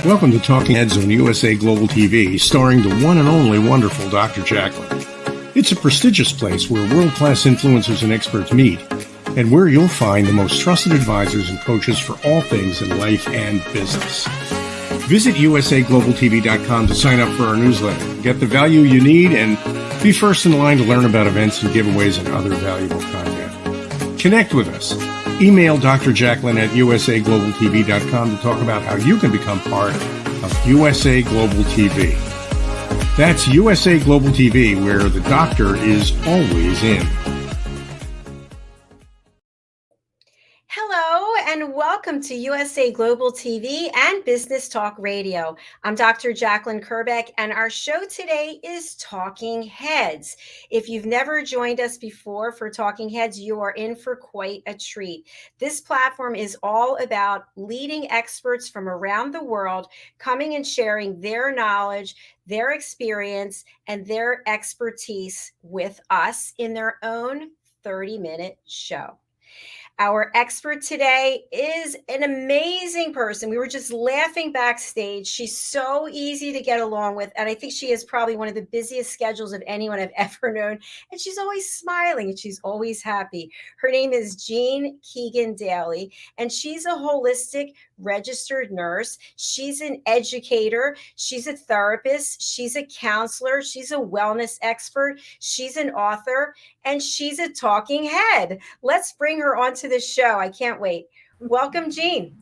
Welcome to Talking Heads on USA Global TV, starring the one and only wonderful Dr. Jacqueline. It's a prestigious place where world-class influencers and experts meet, and where you'll find the most trusted advisors and coaches for all things in life and business. Visit usaglobaltv.com to sign up for our newsletter, get the value you need, and be first in line to learn about events and giveaways and other valuable content. Connect with us. Email Dr. Jacqueline at usaglobaltv.com to talk about how you can become part of USA Global TV. That's USA Global TV, where the doctor is always in. Hello, and welcome to USA Global TV and Business Talk Radio. I'm Dr. Jacqueline Kerbeck, and our show today is Talking Heads. If you've never joined us before for Talking Heads, you are in for quite a treat. This platform is all about leading experts from around the world coming and sharing their knowledge, their experience, and their expertise with us in their own 30-minute show. Our expert today is an amazing person. We were just laughing backstage. She's so easy to get along with. And I think she has probably one of the busiest schedules of anyone I've ever known. And she's always smiling and she's always happy. Her name is Keegan Daly, and she's a holistic registered nurse. She's an educator. She's a therapist. She's a counselor. She's a wellness expert. She's an author, and she's a talking head. Let's bring her onto the show. I can't wait. Welcome, Jean.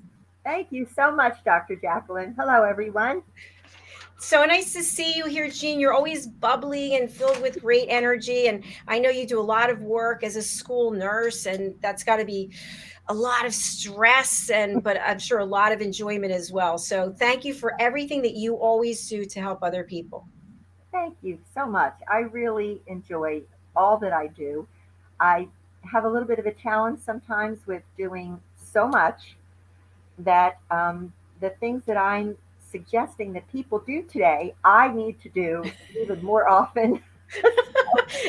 Thank you so much, Dr. Jacqueline. Hello, everyone. So nice to see you here, Jean. You're always bubbly and filled with great energy. And I know you do a lot of work as a school nurse, and that's got to be a lot of stress, but I'm sure a lot of enjoyment as well. So thank you for everything that you always do to help other people. Thank you so much. I really enjoy all that I do. I have a little bit of a challenge sometimes with doing so much that the things that I'm suggesting that people do today, I need to do even more often.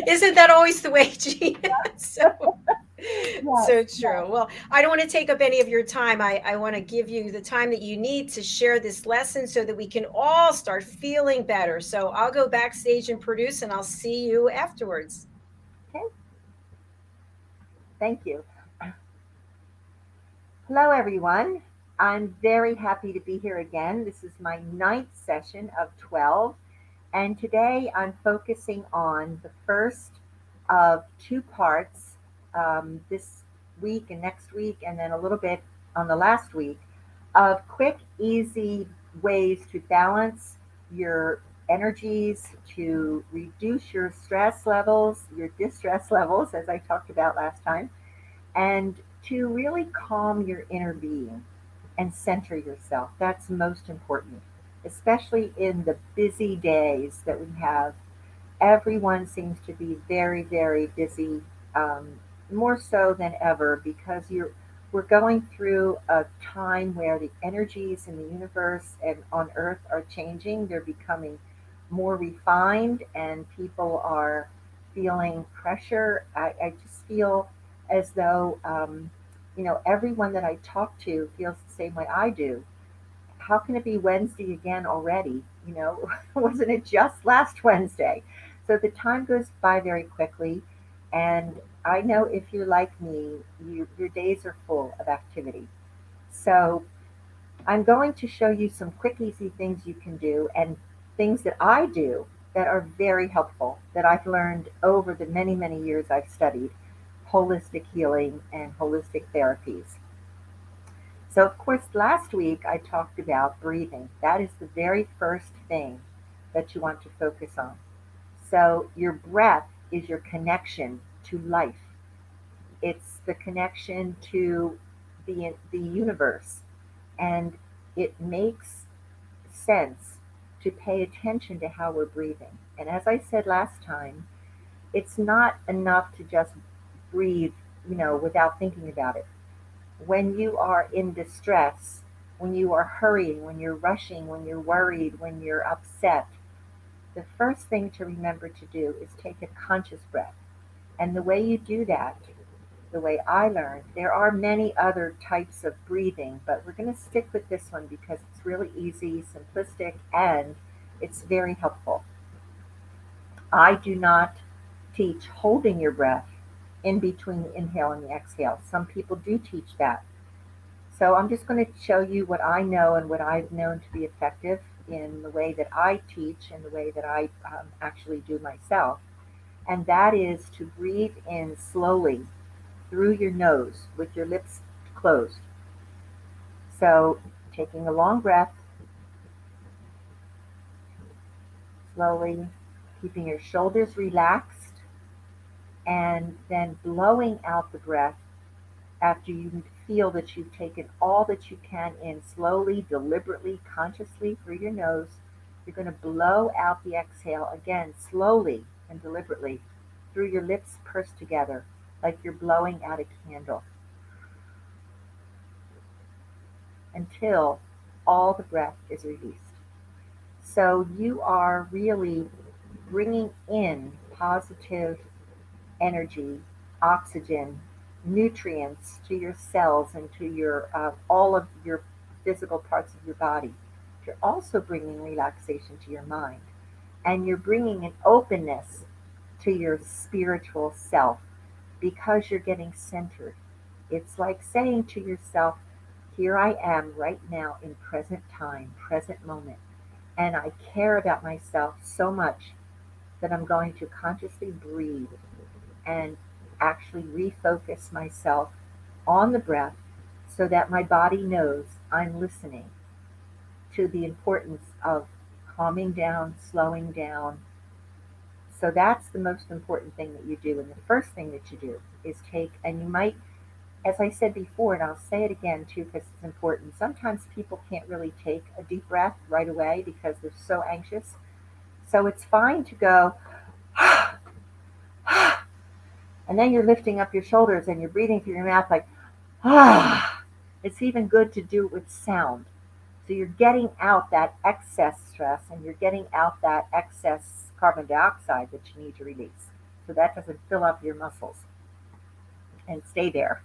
Isn't that always the way, Jean? So Yes. true. Well, I don't want to take up any of your time. I want to give you the time that you need to share this lesson so that we can all start feeling better. So I'll go backstage and produce, and I'll see you afterwards. Okay. Thank you. Hello, everyone. I'm very happy to be here again. This is my 9th session of 12. And today I'm focusing on the first of 2 parts this week and next week, and then a little bit on the last week, of quick, easy ways to balance your energies, to reduce your stress levels, your distress levels, as I talked about last time, and to really calm your inner being and center yourself. That's most important, especially in the busy days that we have. Everyone seems to be very, very busy, more so than ever, because we're going through a time where the energies in the universe and on Earth are changing. They're becoming more refined, and people are feeling pressure. I just feel as though, everyone that I talk to feels the same way I do. How can it be Wednesday again already? Wasn't it just last Wednesday? So the time goes by very quickly, and I know if you're like me, your days are full of activity. So I'm going to show you some quick, easy things you can do, and things that I do that are very helpful, that I've learned over the many, many years I've studied holistic healing and holistic therapies. So, of course, last week I talked about breathing. That is the very first thing that you want to focus on. So your breath is your connection to life. It's the connection to the universe. And it makes sense to pay attention to how we're breathing. And as I said last time, it's not enough to just breathe, without thinking about it. When you are in distress, when you are hurrying, when you're rushing, when you're worried, when you're upset, the first thing to remember to do is take a conscious breath. And the way you do that, the way I learned. There are many other types of breathing, but we're going to stick with this one because it's really easy, simplistic, and it's very helpful. I do not teach holding your breath in between the inhale and the exhale. Some people do teach that. So I'm just going to show you what I know and what I've known to be effective in the way that I teach and the way that I actually do myself. And that is to breathe in slowly through your nose with your lips closed. So taking a long breath, slowly, keeping your shoulders relaxed, and then blowing out the breath after you feel that you've taken all that you can in slowly, deliberately, consciously through your nose. You're going to blow out the exhale again, slowly and deliberately, through your lips pursed together, like you're blowing out a candle, until all the breath is released. So you are really bringing in positive energy, oxygen, nutrients to your cells and to your all of your physical parts of your body. You're also bringing relaxation to your mind, and you're bringing an openness to your spiritual self because you're getting centered. It's like saying to yourself, here I am right now in present time, present moment, and I care about myself so much that I'm going to consciously breathe and actually refocus myself on the breath so that my body knows I'm listening to the importance of calming down, slowing down. So that's the most important thing that you do. And the first thing that you do is take, and you might, as I said before, and I'll say it again too because it's important, sometimes people can't really take a deep breath right away because they're so anxious. So it's fine to go, and then you're lifting up your shoulders and you're breathing through your mouth like, ah. It's even good to do it with sound. So you're getting out that excess stress and you're getting out that excess carbon dioxide that you need to release. So that doesn't fill up your muscles and stay there.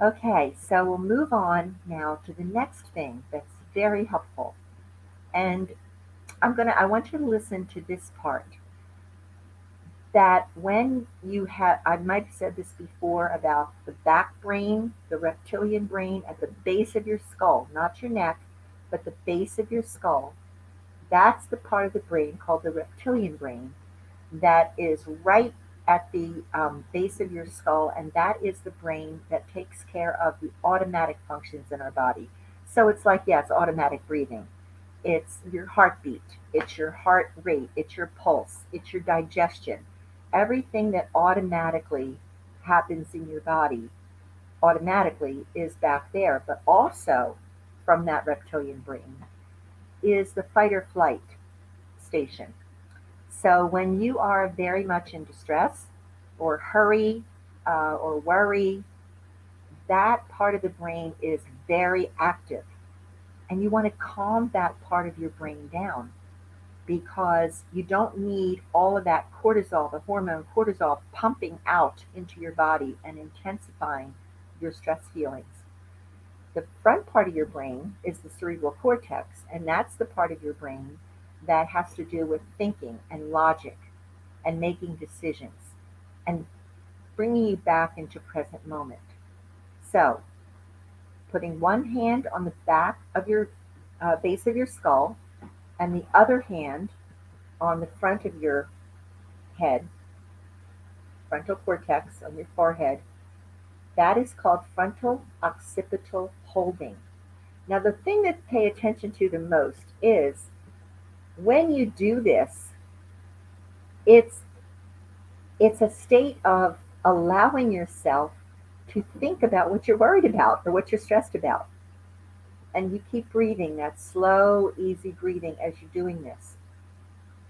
Okay, so we'll move on now to the next thing that's very helpful. And I want you to listen to this part. That when you have, I might have said this before about the back brain, the reptilian brain at the base of your skull, not your neck, but the base of your skull. That's the part of the brain called the reptilian brain that is right at the base of your skull, and that is the brain that takes care of the automatic functions in our body. So it's like, yeah, it's automatic breathing. It's your heartbeat, it's your heart rate, it's your pulse, it's your digestion. Everything that automatically happens in your body automatically is back there, but also from that reptilian brain is the fight or flight station. So when you are very much in distress or hurry or worry, that part of the brain is very active. And you want to calm that part of your brain down because you don't need all of that cortisol, the hormone cortisol, pumping out into your body and intensifying your stress feelings. The front part of your brain is the cerebral cortex, and that's the part of your brain that has to do with thinking and logic and making decisions and bringing you back into present moment. So, putting one hand on the back of your base of your skull and the other hand on the front of your head, frontal cortex on your forehead, that is called frontal occipital holding. Now, the thing to pay attention to the most is when you do this, it's a state of allowing yourself to think about what you're worried about or what you're stressed about. And you keep breathing, that slow, easy breathing as you're doing this.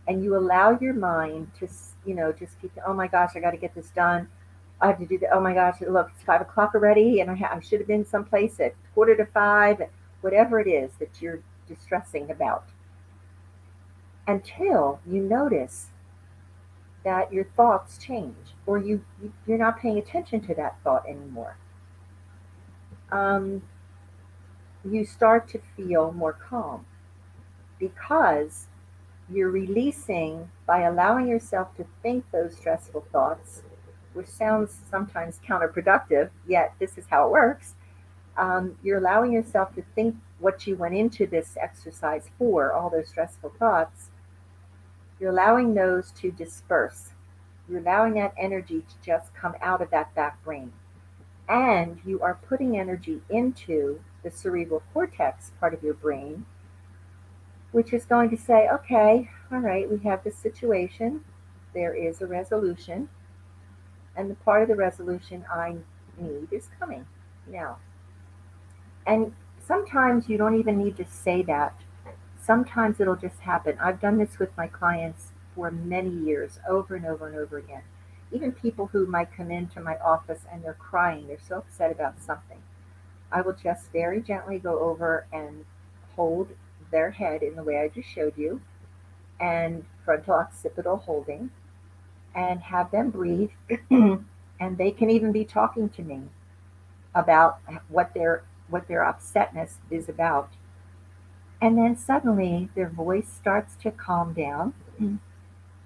And you allow your mind to, just keep, oh my gosh, I got to get this done. I have to do that. Oh my gosh, look, it's 5 o'clock already, and I should have been someplace at 4:45, whatever it is that you're distressing about. Until you notice that your thoughts change, or you're not paying attention to that thought anymore. Um, you start to feel more calm because you're releasing by allowing yourself to think those stressful thoughts, which sounds sometimes counterproductive, yet this is how it works. You're allowing yourself to think what you went into this exercise for, all those stressful thoughts. You're allowing those to disperse. You're allowing that energy to just come out of that back brain. And you are putting energy into the cerebral cortex part of your brain, which is going to say, okay, all right, we have this situation. There is a resolution. And the part of the resolution I need is coming now. And sometimes you don't even need to say that. Sometimes it'll just happen. I've done this with my clients for many years, over and over and over again. Even people who might come into my office and they're crying, they're so upset about something. I will just very gently go over and hold their head in the way I just showed you, and frontal occipital holding, and have them breathe. And they can even be talking to me about what their upsetness is about. And then suddenly their voice starts to calm down.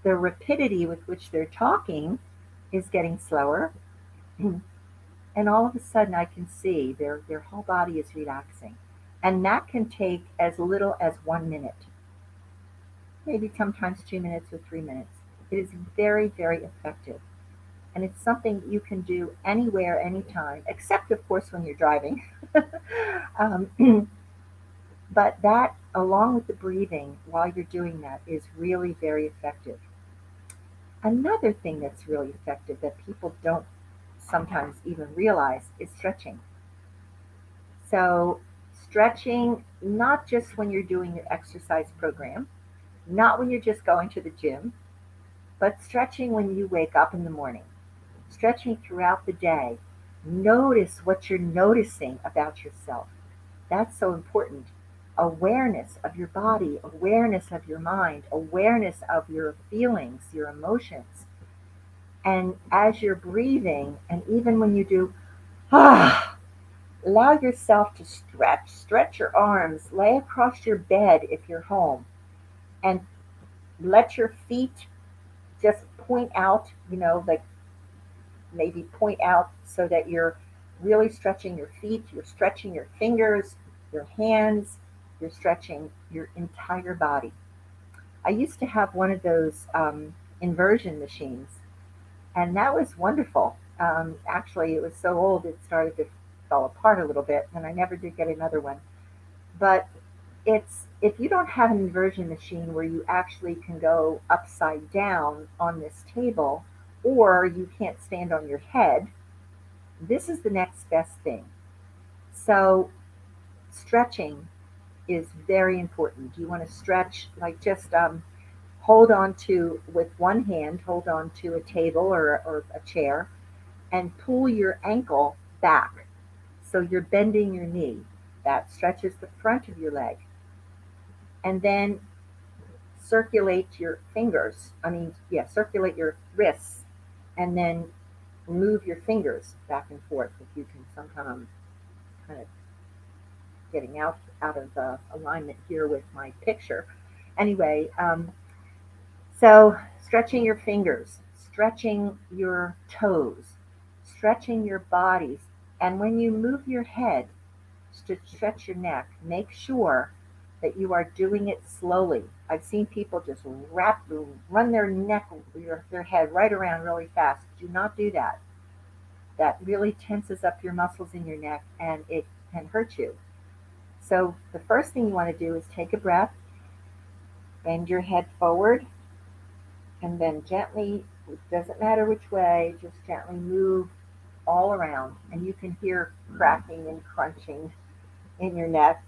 The rapidity with which they're talking is getting slower. And all of a sudden I can see their whole body is relaxing. And that can take as little as 1 minute, maybe sometimes 2 minutes or 3 minutes. It is very, very effective. And it's something you can do anywhere, anytime, except, of course, when you're driving. um, but that, along with the breathing while you're doing that, is really very effective. Another thing that's really effective that people don't sometimes even realize is stretching. So, stretching, not just when you're doing your exercise program, not when you're just going to the gym, but stretching when you wake up in the morning, stretching throughout the day. Notice what you're noticing about yourself. That's so important. Awareness of your body, awareness of your mind, awareness of your feelings, your emotions. And as you're breathing, and even when you do, ah, allow yourself to stretch your arms, lay across your bed if you're home, and let your feet just point out, like maybe point out so that you're really stretching your feet, you're stretching your fingers, your hands, you're stretching your entire body. I used to have one of those inversion machines, and that was wonderful. Actually, it was so old it started to fall apart a little bit, and I never did get another one. But it's if you don't have an inversion machine where you actually can go upside down on this table, or you can't stand on your head, this is the next best thing. So, stretching is very important. You want to stretch, like just hold on to, with one hand, hold on to a table or a chair, and pull your ankle back. So you're bending your knee. That stretches the front of your leg. And then circulate your fingers. Yeah, circulate your wrists, and then move your fingers back and forth. If you can, sometime I'm kind of getting out of alignment here with my picture. Anyway, so stretching your fingers, stretching your toes, stretching your bodies, and when you move your head to stretch your neck, make sure that you are doing it slowly. I've seen people just run their neck, their head right around really fast. Do not do that. That really tenses up your muscles in your neck and it can hurt you. So the first thing you want to do is take a breath, bend your head forward, and then gently, it doesn't matter which way, just gently move all around. And you can hear cracking and crunching in your neck.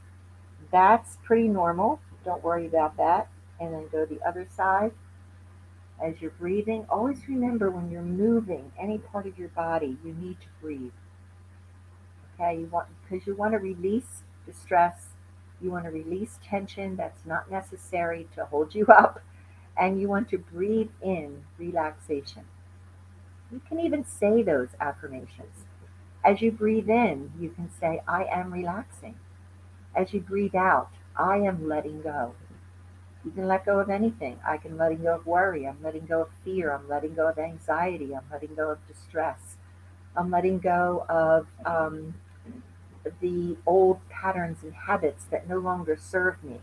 That's pretty normal. Don't worry about that. And then go the other side. As you're breathing, always remember when you're moving any part of your body, you need to breathe. Okay, because you want to release distress, you want to release tension that's not necessary to hold you up, And you want to breathe in relaxation. You can even say those affirmations. As you breathe in, you can say, I am relaxing. As you breathe out, I am letting go. You can let go of anything. I can letting go of worry. I'm letting go of fear. I'm letting go of anxiety. I'm letting go of distress. I'm letting go of the old patterns and habits that no longer serve me.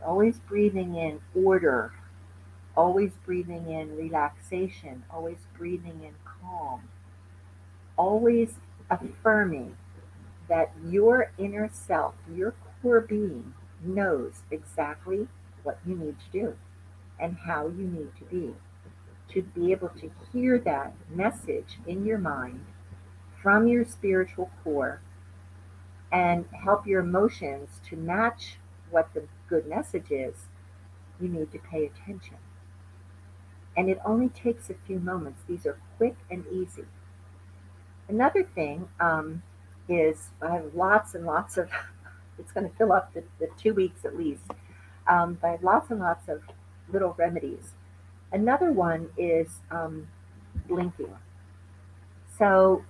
Always breathing in order, always breathing in relaxation, always breathing in calm, always affirming that your inner self, your core being, knows exactly what you need to do and how you need to be. To be able to hear that message in your mind from your spiritual core and help your emotions to match what the good message is, you need to pay attention. And it only takes a few moments. These are quick and easy. Another thing is I have lots and lots of, it's going to fill up the 2 weeks at least, but I have lots and lots of little remedies. Another one is blinking. So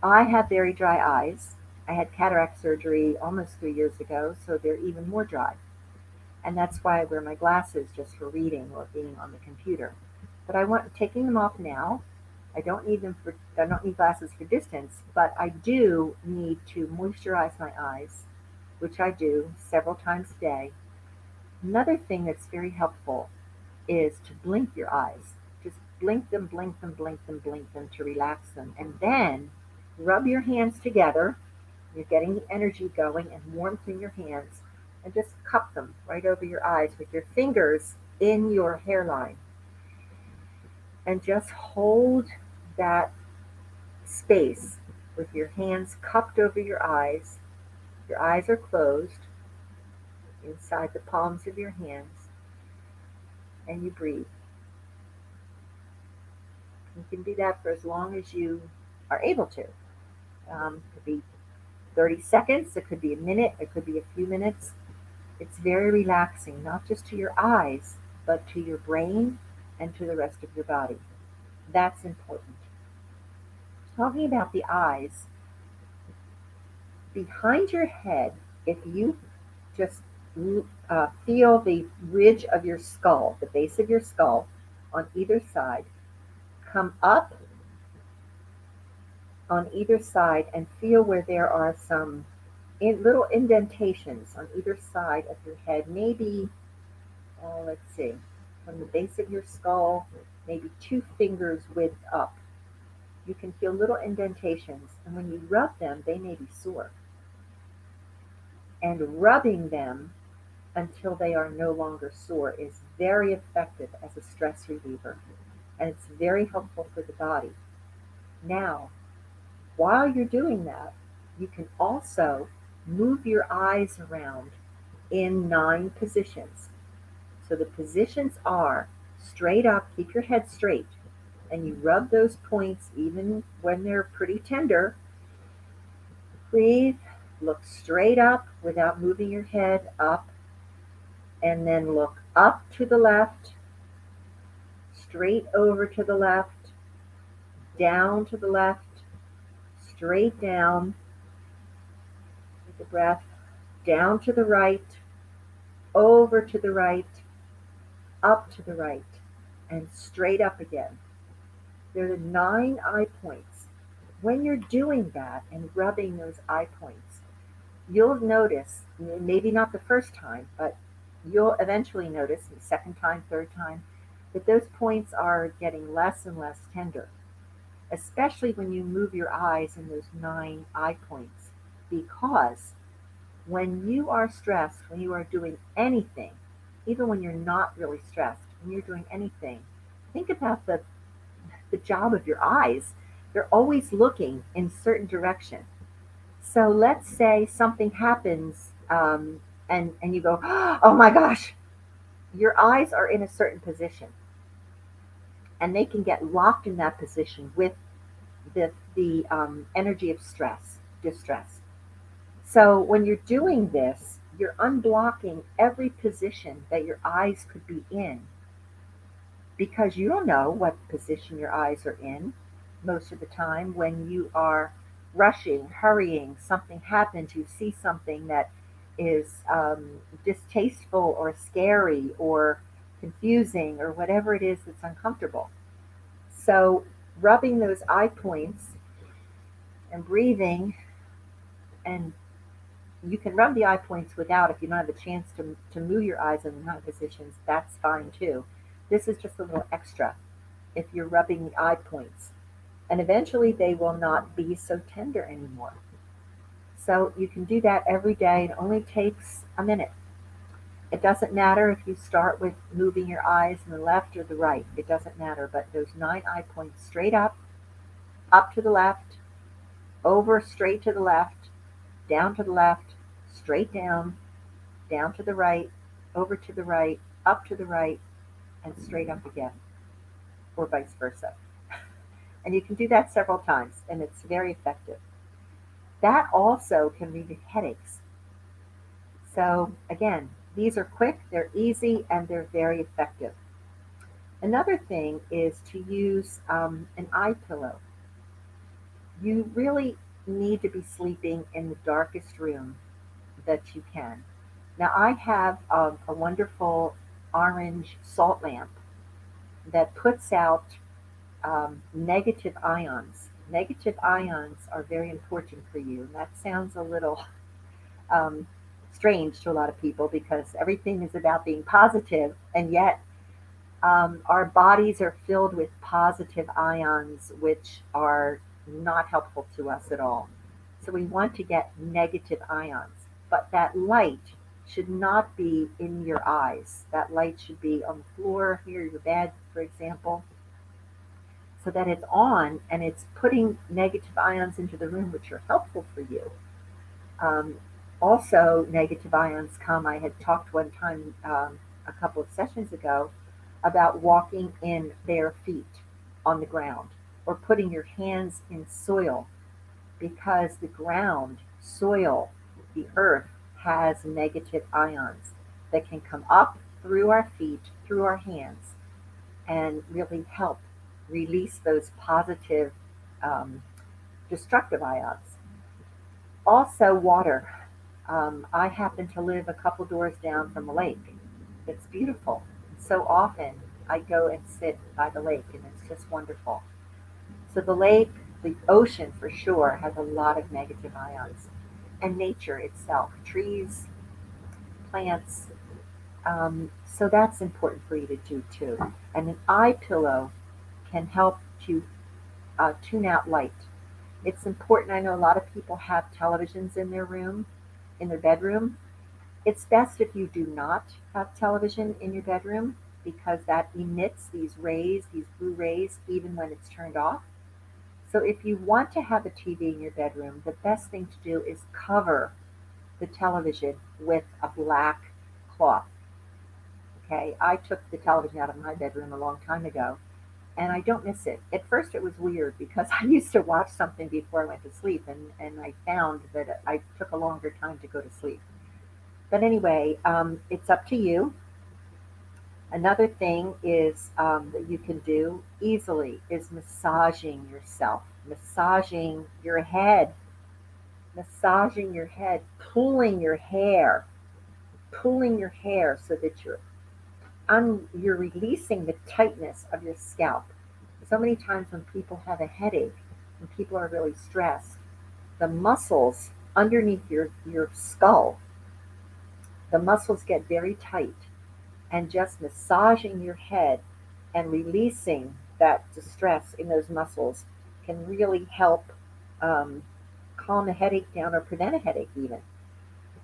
I have very dry eyes. I had cataract surgery almost 3 years ago, so they're even more dry. And that's why I wear my glasses just for reading or being on the computer. But I want taking them off now. I don't need glasses for distance, but I do need to moisturize my eyes, which I do several times a day. Another thing that's very helpful is to blink your eyes. Just blink them, blink them, blink them, blink them to relax them. And then rub your hands together. You're getting the energy going and warmth in your hands. And just cup them right over your eyes with your fingers in your hairline. And just hold that space with your hands cupped over your eyes. Your eyes are closed inside the palms of your hands. And you breathe. You can do that for as long as you are able to. It could be 30 seconds, it could be a minute, it could be a few minutes. It's very relaxing, not just to your eyes, but to your brain and to the rest of your body. That's important. Talking about the eyes, behind your head, if you just feel the ridge of your skull, the base of your skull on either side, come up on either side and feel where there are some little indentations on either side of your head. Maybe, let's see, from the base of your skull, maybe 2 fingers width up. You can feel little indentations, and when you rub them, they may be sore. And rubbing them until they are no longer sore is very effective as a stress reliever, and it's very helpful for the body. Now, while you're doing that, you can also move your eyes around in 9 positions. So the positions are straight up, keep your head straight, and you rub those points even when they're pretty tender. Breathe, look straight up without moving your head up, and then look up to the left, straight over to the left, down to the left, straight down. Take a breath, down to the right, over to the right, up to the right, and straight up again. There are 9 eye points. When you're doing that and rubbing those eye points, you'll notice, maybe not the first time, but you'll eventually notice the second time, third time, that those points are getting less and less tender, especially when you move your eyes in those 9 eye points. Because when you are stressed, when you are doing anything, even when you're not really stressed, when you're doing anything, think about the job of your eyes. They're always looking in certain direction. So let's say something happens and you go, oh my gosh, your eyes are in a certain position and they can get locked in that position with the energy of stress, distress. So when you're doing this, you're unblocking every position that your eyes could be in because you don't know what position your eyes are in most of the time when you are rushing, hurrying, something happens, you see something that is distasteful or scary or confusing or whatever it is that's uncomfortable. So, rubbing those eye points and breathing, and you can rub the eye points without, if you don't have a chance to move your eyes in the right positions, that's fine too. This is just a little extra if you're rubbing the eye points. And eventually they will not be so tender anymore. So you can do that every day. It only takes a minute. It doesn't matter if you start with moving your eyes in the left or the right. It doesn't matter. But those 9 eye points straight up to the left, over straight to the left, down to the left, straight down to the right, over to the right, up to the right, and straight up again, or vice versa. And you can do that several times, and it's very effective. That also can relieve headaches. So, again, these are quick, they're easy, and they're very effective. Another thing is to use an eye pillow. You really need to be sleeping in the darkest room that you can. Now, I have a wonderful orange salt lamp that puts out negative ions. Negative ions are very important for you. And that sounds a little um, strange to a lot of people because everything is about being positive, and yet our bodies are filled with positive ions, which are not helpful to us at all. So we want to get negative ions, but that light should not be in your eyes. That light should be on the floor near your bed, for example, so that it's on and it's putting negative ions into the room, which are helpful for you. Um, Also, negative ions come. I had talked one time, a couple of sessions ago, about walking in bare feet on the ground or putting your hands in soil because the ground, soil, the earth has negative ions that can come up through our feet, through our hands, and really help release those positive, um, destructive ions. Also, water. I happen to live a couple doors down from a lake. It's beautiful. So often I go and sit by the lake, and it's just wonderful. So, the lake, the ocean for sure, has a lot of negative ions. And nature itself, trees, plants. So, that's important for you to do too. And an eye pillow can help to tune out light. It's important. I know a lot of people have televisions in their room, in their bedroom. It's best if you do not have television in your bedroom because that emits these rays, these blue rays, even when it's turned off. So if you want to have a TV in your bedroom, the best thing to do is cover the television with a black cloth. Okay, I took the television out of my bedroom a long time ago and I don't miss it. At first, it was weird because I used to watch something before I went to sleep, and I found that I took a longer time to go to sleep. But anyway, it's up to you. Another thing is that you can do easily is massaging yourself, massaging your head, pulling your hair so that you're releasing the tightness of your scalp. So many times when people have a headache, when people are really stressed, the muscles underneath your skull, the muscles get very tight. And just massaging your head and releasing that distress in those muscles can really help um, calm a headache down or prevent a headache, even.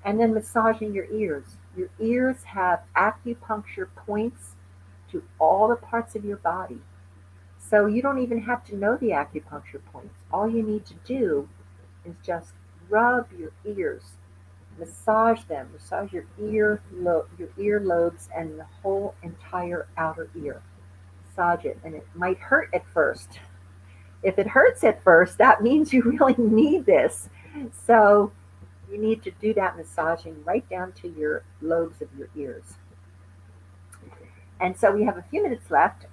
And then massaging your ears. Your ears have acupuncture points to all the parts of your body. So you don't even have to know the acupuncture points. All you need to do is just rub your ears, massage them, massage your ear lobes and the whole entire outer ear. Massage it, and it might hurt at first. If it hurts at first, that means you really need this. So You need to do that massaging right down to your lobes of your ears. And so we have a few minutes left.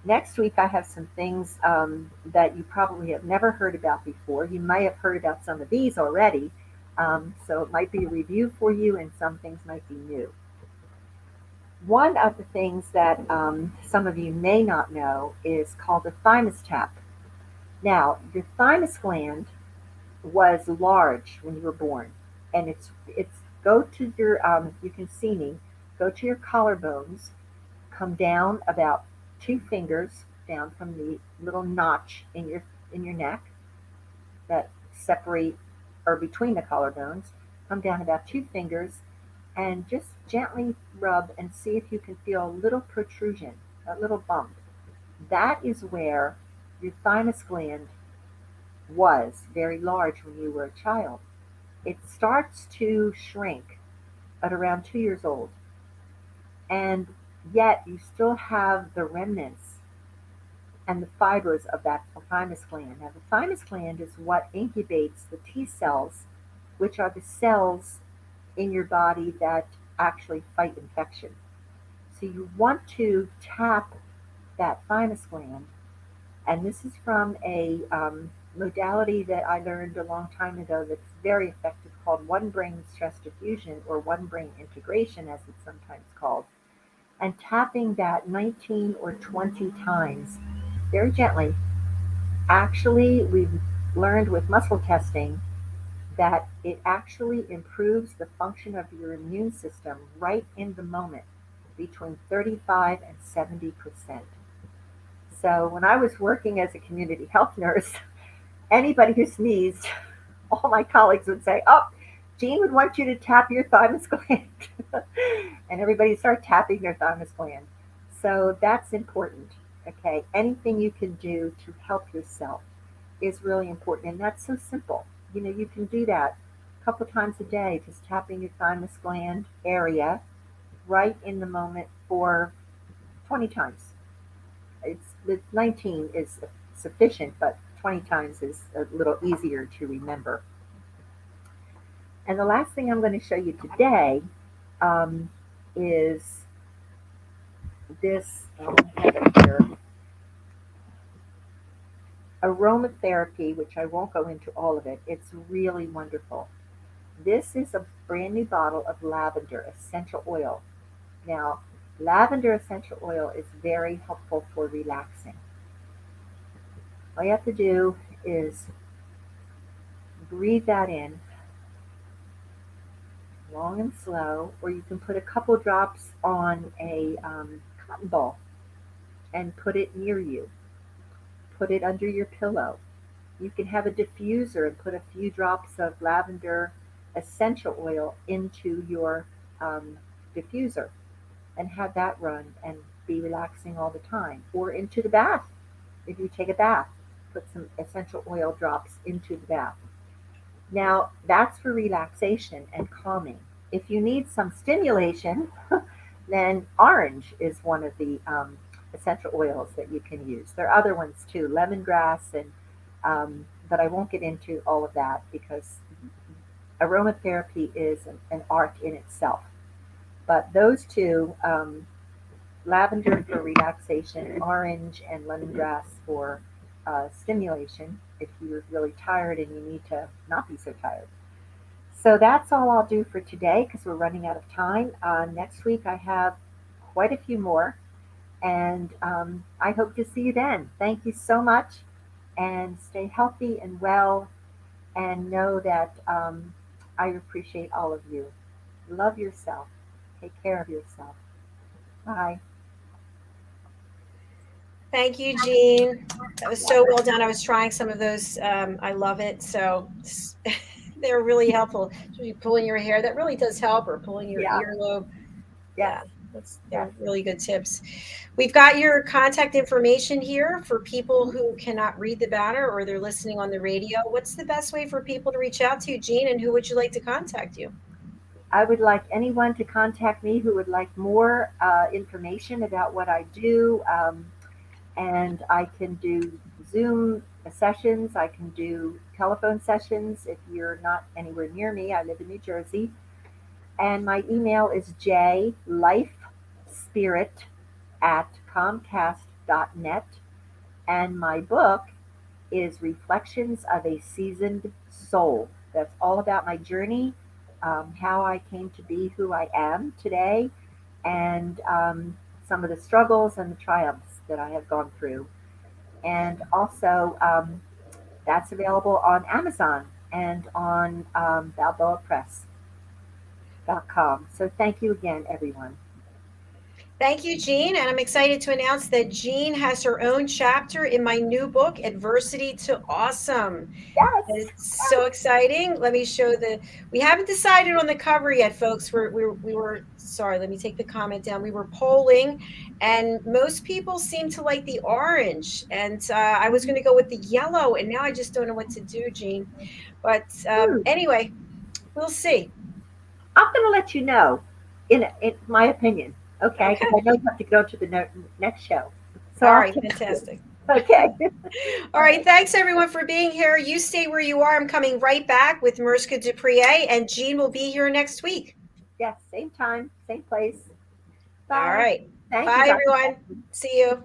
Next week, I have some things that you probably have never heard about before. You might have heard about some of these already. So it might be a review for you, and some things might be new. One of the things that some of you may not know is called a thymus tap. Now, your thymus gland was large when you were born, and it's go to your you can see me, go to your collarbones, come down about 2 fingers down from the little notch in your neck that separate or between the collarbones. Come down about 2 fingers and just gently rub and see if you can feel a little protrusion, a little bump. That is where your thymus gland was very large when you were a child. It starts to shrink at around 2 years old, and yet you still have the remnants and the fibers of that thymus gland. Now, the thymus gland is what incubates the T cells, which are the cells in your body that actually fight infection. So, you want to tap that thymus gland, and this is from a modality that I learned a long time ago that's very effective called one brain stress diffusion or one brain integration, as it's sometimes called. And tapping that 19 or 20 times very gently. Actually, we've learned with muscle testing that it actually improves the function of your immune system right in the moment between 35 and 70%. So when I was working as a community health nurse, anybody who sneezed, all my colleagues would say, "Oh, Jean would want you to tap your thymus gland." And everybody started tapping their thymus gland. So that's important. Okay. Anything you can do to help yourself is really important. And that's so simple. You can do that a couple times a day, just tapping your thymus gland area right in the moment for 20 times. It's 19 is sufficient, but 20 times is a little easier to remember. And the last thing I'm going to show you today um, is this here, aromatherapy, which I won't go into all of it. It's really wonderful. This is a brand new bottle of lavender essential oil. Now, lavender essential oil is very helpful for relaxing. All you have to do is breathe that in long and slow, or you can put a couple drops on a cotton ball and put it near you. Put it under your pillow. You can have a diffuser and put a few drops of lavender essential oil into your diffuser and have that run and be relaxing all the time. Or into the bath. If you take a bath, put some essential oil drops into the bath. Now, that's for relaxation and calming. If you need some stimulation, then orange is one of the essential oils that you can use. There are other ones too, lemongrass, and but I won't get into all of that because aromatherapy is an art in itself. But those two, lavender for relaxation, orange and lemongrass for stimulation if you're really tired and you need to not be so tired. So that's all I'll do for today because we're running out of time. Next week I have quite a few more, and I hope to see you then. Thank you so much, and stay healthy and well, and know that I appreciate all of you. Love yourself. Take care of yourself. Bye. Thank you, Jean. That was so well done. I was trying some of those. I love it. So they're really helpful. So you pulling your hair, that really does help, or pulling your Yeah. earlobe. Yes. Yeah, they're Yes. really good tips. We've got your contact information here for people who cannot read the banner or they're listening on the radio. What's the best way for people to reach out to you, Jean, and who would you like to contact you? I would like anyone to contact me who would like more information about what I do. And I can do Zoom sessions. I can do telephone sessions if you're not anywhere near me. I live in New Jersey. And my email is jlifespirit@comcast.net. And my book is Reflections of a Seasoned Soul. That's all about my journey, how I came to be who I am today, and some of the struggles and the triumphs that I have gone through. And also, that's available on Amazon and on balboapress.com. So thank you again, everyone. Thank you, Jean. And I'm excited to announce that Jean has her own chapter in my new book, Adversity to Awesome. Yes. It's so exciting. Let me show we haven't decided on the cover yet, folks. We were, sorry, let me take the comment down. We were polling and most people seem to like the orange. And I was going to go with the yellow and now I just don't know what to do, Jean. But anyway, we'll see. I'm going to let you know, in my opinion, okay? Because I know you have to go to the next show. So All I'll right, text you. fantastic. Okay. All right, thanks everyone for being here. You stay where you are. I'm coming right back with Mariska Duprier, and Jean will be here next week. Yes, same time, same place. Bye. All right. Thank you, Bye, Dr. everyone. See you.